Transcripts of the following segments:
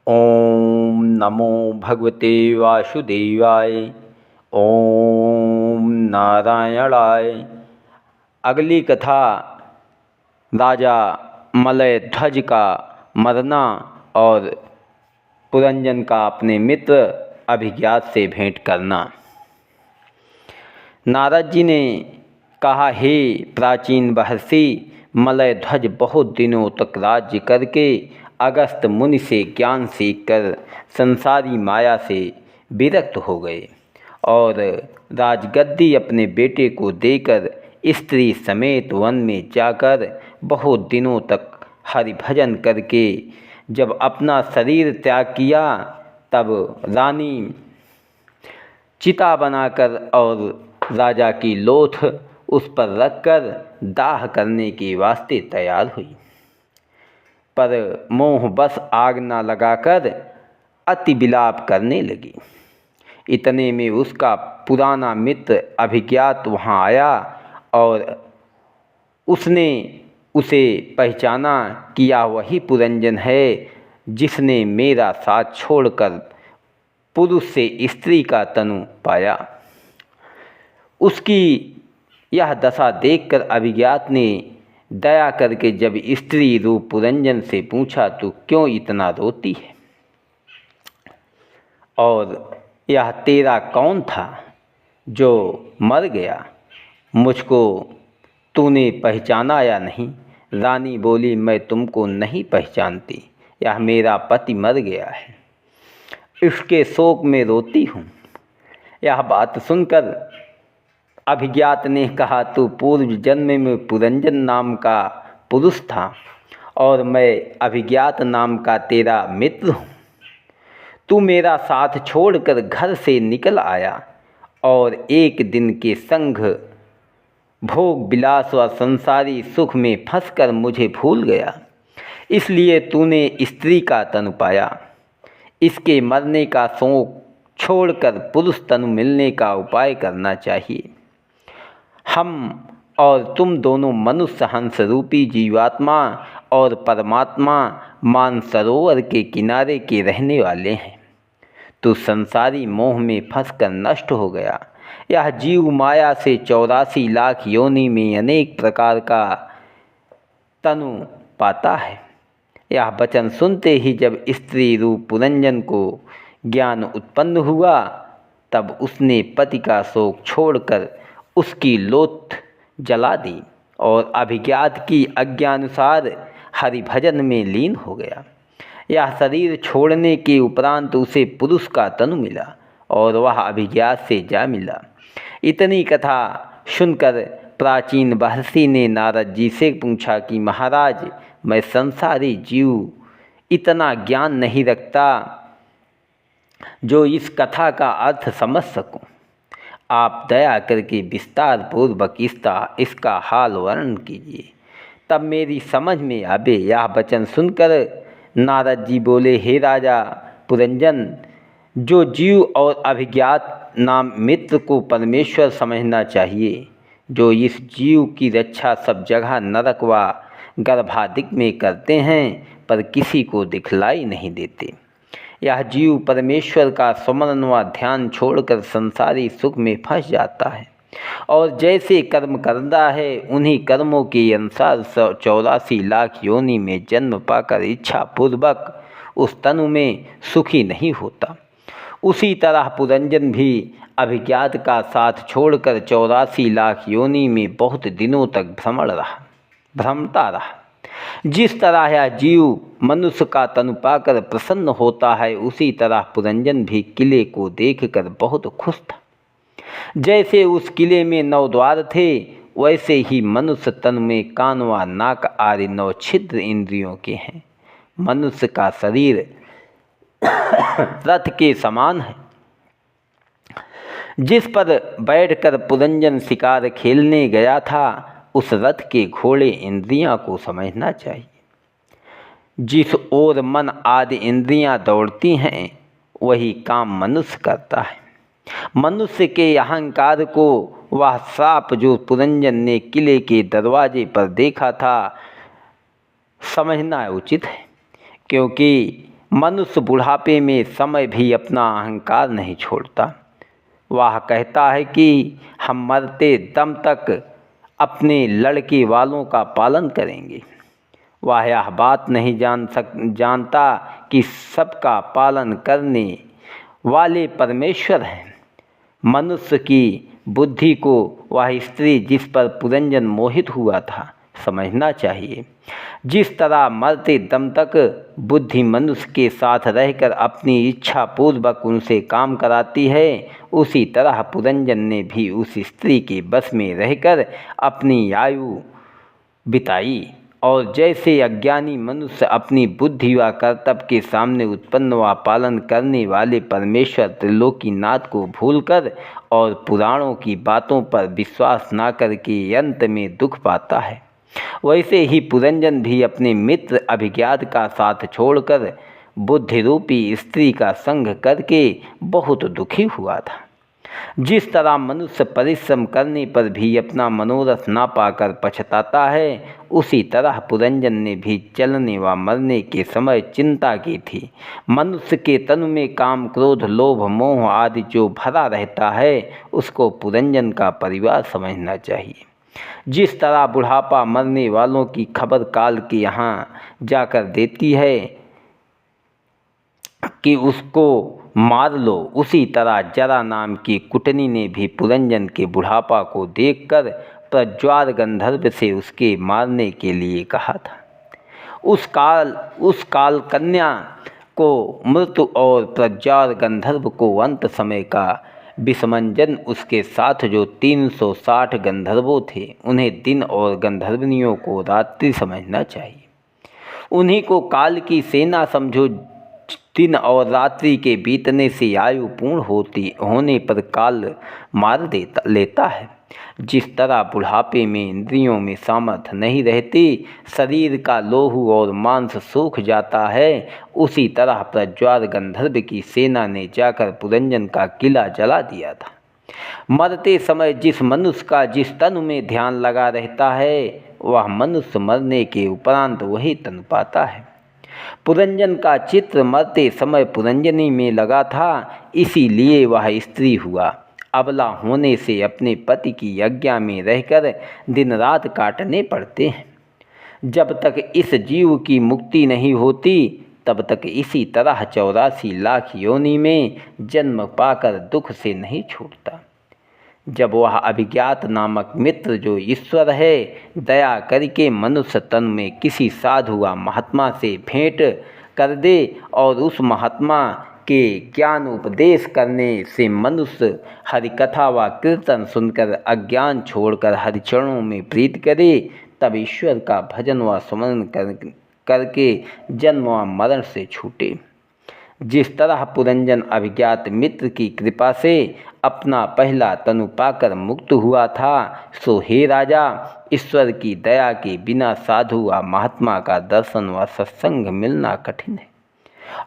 ओम नमो भगवते वासुदेवाय। ओम नारायणाय। अगली कथा राजा मलय ध्वज का मरना और पुरंजन का अपने मित्र अभिज्ञात से भेंट करना। नारद जी ने कहा, हे प्राचीन महर्षि, मलय ध्वज बहुत दिनों तक राज्य करके अगस्त मुनि से ज्ञान सीखकर संसारी माया से विरक्त हो गए और राजगद्दी अपने बेटे को देकर स्त्री समेत वन में जाकर बहुत दिनों तक हरिभजन करके जब अपना शरीर त्याग किया, तब रानी चिता बनाकर और राजा की लोथ उस पर रखकर दाह करने के वास्ते तैयार हुई, पर मोह बस आग न लगाकर अति विलाप करने लगी। इतने में उसका पुराना मित्र अभिज्ञात वहाँ आया और उसने उसे पहचाना कि यह वही पुरंजन है जिसने मेरा साथ छोड़कर पुरुष से स्त्री का तनु पाया। उसकी यह दशा देखकर अभिज्ञात ने दया करके जब स्त्री रूप पुरंजन से पूछा, तू क्यों इतना रोती है और यह तेरा कौन था जो मर गया? मुझको तूने पहचाना या नहीं? रानी बोली, मैं तुमको नहीं पहचानती, यह मेरा पति मर गया है, इसके शोक में रोती हूँ। यह बात सुनकर अभिज्ञात ने कहा, तू पूर्व जन्म में पुरंजन नाम का पुरुष था और मैं अभिज्ञात नाम का तेरा मित्र हूँ। तू मेरा साथ छोड़कर घर से निकल आया और एक दिन के संग भोग विलास व संसारी सुख में फंसकर मुझे भूल गया, इसलिए तूने स्त्री का तनु पाया। इसके मरने का शोक छोड़कर पुरुष तनु मिलने का उपाय करना चाहिए। हम और तुम दोनों मनुष्य हंस रूपी जीवात्मा और परमात्मा मानसरोवर के किनारे के रहने वाले हैं। तू संसारी मोह में फंसकर नष्ट हो गया। यह जीव माया से 84 लाख योनि में अनेक प्रकार का तनु पाता है। यह वचन सुनते ही जब स्त्री रूप पुरंजन को ज्ञान उत्पन्न हुआ, तब उसने पति का शोक छोड़कर उसकी लोथ जला दी और अभिज्ञात की आज्ञानुसार हरिभजन में लीन हो गया। यह शरीर छोड़ने के उपरांत उसे पुरुष का तनु मिला और वह अभिज्ञात से जा मिला। इतनी कथा सुनकर प्राचीन महर्षि ने नारद जी से पूछा कि महाराज, मैं संसारी जीव इतना ज्ञान नहीं रखता जो इस कथा का अर्थ समझ सकूं। आप दया करके विस्तार पूर्वक इसका हाल वर्णन कीजिए, तब मेरी समझ में आवे। यह वचन सुनकर नारद जी बोले, हे राजा पुरंजन, जो जीव और अभिज्ञात नाम मित्र को परमेश्वर समझना चाहिए, जो इस जीव की रक्षा सब जगह नरक व गर्भादिक में करते हैं पर किसी को दिखलाई नहीं देते। यह जीव परमेश्वर का स्मरण व ध्यान छोड़कर संसारी सुख में फंस जाता है और जैसे कर्म करता है उन्हीं कर्मों के अनुसार 84 लाख योनि में जन्म पाकर इच्छा पूर्वक उस तनु में सुखी नहीं होता। उसी तरह पुरंजन भी अभिज्ञात का साथ छोड़कर 84 लाख योनि में बहुत दिनों तक भ्रमता रहा। जिस तरह यह जीव मनुष्य का तनु पाकर प्रसन्न होता है, उसी तरह पुरंजन भी किले को देखकर बहुत खुश था। जैसे उस किले में 9 द्वार थे, वैसे ही मनुष्य तन में कान व नाक आदि 9 छिद्र इंद्रियों के हैं। मनुष्य का शरीर रथ के समान है, जिस पर बैठकर पुरंजन शिकार खेलने गया था। उस रथ के घोड़े इंद्रियां को समझना चाहिए। जिस ओर मन आदि इंद्रियां दौड़ती हैं, वही काम मनुष्य करता है। मनुष्य के अहंकार को वह श्राप जो पुरंजन ने किले के दरवाजे पर देखा था समझना उचित है, क्योंकि मनुष्य बुढ़ापे में समय भी अपना अहंकार नहीं छोड़ता। वह कहता है कि हम मरते दम तक अपने लड़के वालों का पालन करेंगे। वह यह बात नहीं जानता कि सबका पालन करने वाले परमेश्वर हैं। मनुष्य की बुद्धि को वह स्त्री जिस पर पुरंजन मोहित हुआ था समझना चाहिए। जिस तरह मरते दम तक बुद्धि मनुष्य के साथ रहकर अपनी इच्छा पूर्वक उनसे काम कराती है, उसी तरह पुरंजन ने भी उस स्त्री के बस में रहकर अपनी आयु बिताई। और जैसे अज्ञानी मनुष्य अपनी बुद्धि व कर्तव्य के सामने उत्पन्न व पालन करने वाले परमेश्वर त्रिलोकीनाथ को भूलकर और पुराणों की बातों पर विश्वास न करके अंत में दुख पाता है, वैसे ही पुरंजन भी अपने मित्र अभिज्ञात का साथ छोड़कर बुद्धि रूपी स्त्री का संग करके बहुत दुखी हुआ था। जिस तरह मनुष्य परिश्रम करने पर भी अपना मनोरथ ना पाकर पछताता है, उसी तरह पुरंजन ने भी चलने व मरने के समय चिंता की थी। मनुष्य के तन में काम, क्रोध, लोभ, मोह आदि जो भरा रहता है, उसको पुरंजन का परिवार समझना चाहिए। जिस तरह बुढ़ापा मरने वालों की खबर काल के यहाँ जाकर देती है कि उसको मार लो, उसी तरह जरा नाम की कुटनी ने भी पुरंजन के बुढ़ापा को देखकर प्रज्वार गंधर्व से उसके मारने के लिए कहा था। उस काल कन्या को मृत्यु और प्रज्वार गंधर्व को अंत समय का विसमंजन, उसके साथ जो 360 गंधर्वों थे उन्हें दिन और गंधर्वनियों को रात्रि समझना चाहिए। उन्हीं को काल की सेना समझो। दिन और रात्रि के बीतने से आयु पूर्ण होने पर काल मार लेता है। जिस तरह बुढ़ापे में इंद्रियों में सामर्थ्य नहीं रहती, शरीर का लोहू और मांस सूख जाता है, उसी तरह प्रज्वार गंधर्व की सेना ने जाकर पुरंजन का किला जला दिया था। मरते समय जिस मनुष्य का जिस तन में ध्यान लगा रहता है, वह मनुष्य मरने के उपरांत वही तन पाता है। पुरंजन का चित्र मरते समय पुरंजनी में लगा था, इसीलिए वह स्त्री हुआ। अबला होने से अपने पति की आज्ञा में रहकर दिन रात काटने पड़ते हैं। जब तक इस जीव की मुक्ति नहीं होती, तब तक इसी तरह 84 लाख योनि में जन्म पाकर दुख से नहीं छूटता। जब वह अभिज्ञात नामक मित्र जो ईश्वर है, दया करके मनुष्य तन में किसी साधु व महात्मा से भेंट कर दे और उस महात्मा के ज्ञान उपदेश करने से मनुष्य हरिकथा व कीर्तन सुनकर अज्ञान छोड़कर हरिचरणों में प्रीत करे, तब ईश्वर का भजन व स्मरण करके जन्म व मरण से छूटे। जिस तरह पुरंजन अभिज्ञात मित्र की कृपा से अपना पहला तनु पाकर मुक्त हुआ था, सो हे राजा, ईश्वर की दया के बिना साधु व महात्मा का दर्शन व सत्संग मिलना कठिन है,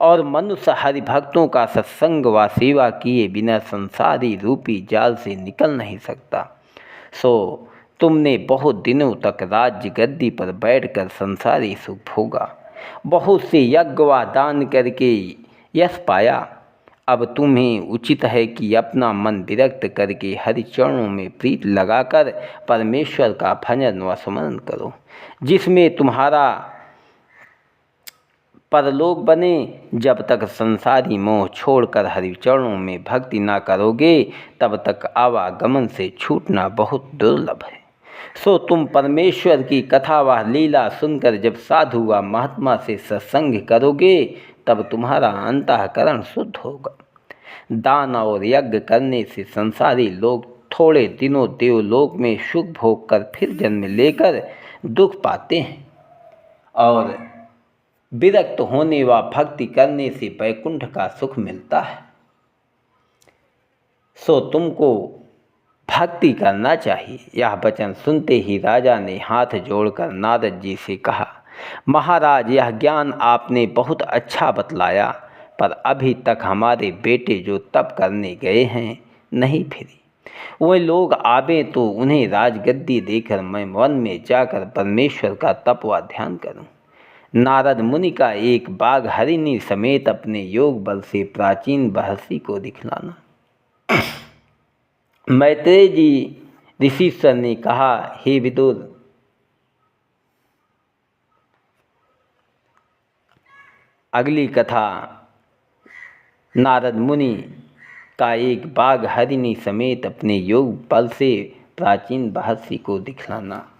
और मनुष्य हरिभक्तों का सत्संग व सेवा किए बिना संसारी रूपी जाल से निकल नहीं सकता। सो तुमने बहुत दिनों तक राज्य गद्दी पर बैठकर संसारी सुख भोगा, बहुत से यज्ञ व दान करके यश पाया। अब तुम्हें उचित है कि अपना मन विरक्त करके हरि चरणों में प्रीत लगाकर परमेश्वर का भजन व स्मरण करो, जिसमें तुम्हारा परलोक बने। जब तक संसारी मोह छोड़कर हरि चरणों में भक्ति ना करोगे, तब तक आवागमन से छूटना बहुत दुर्लभ है। सो तुम परमेश्वर की कथा व लीला सुनकर जब साधु व महात्मा से सत्संग करोगे, तब तुम्हारा अंतःकरण शुद्ध होगा। दान और यज्ञ करने से संसारी लोग थोड़े दिनों देवलोक में सुख भोग कर फिर जन्म लेकर दुख पाते हैं, और विरक्त होने व भक्ति करने से वैकुंठ का सुख मिलता है। सो तुमको भक्ति करना चाहिए। यह वचन सुनते ही राजा ने हाथ जोड़कर नारद जी से कहा, महाराज, यह ज्ञान आपने बहुत अच्छा बतलाया, पर अभी तक हमारे बेटे जो तप करने गए हैं नहीं फिरे। वे लोग आवे तो उन्हें राजगद्दी देकर मैं वन में जाकर परमेश्वर का तप व ध्यान करूं। नारद मुनि का एक बाघ हरिणी समेत अपने योग बल से प्राचीन महर्षि को दिखलाना। मैत्रेय जी ऋषिश्वर ने कहा, हे विदुर, अगली कथा नारद मुनि का एक बाघ हरिणी समेत अपने योग बल से प्राचीन महर्षि को दिखलाना।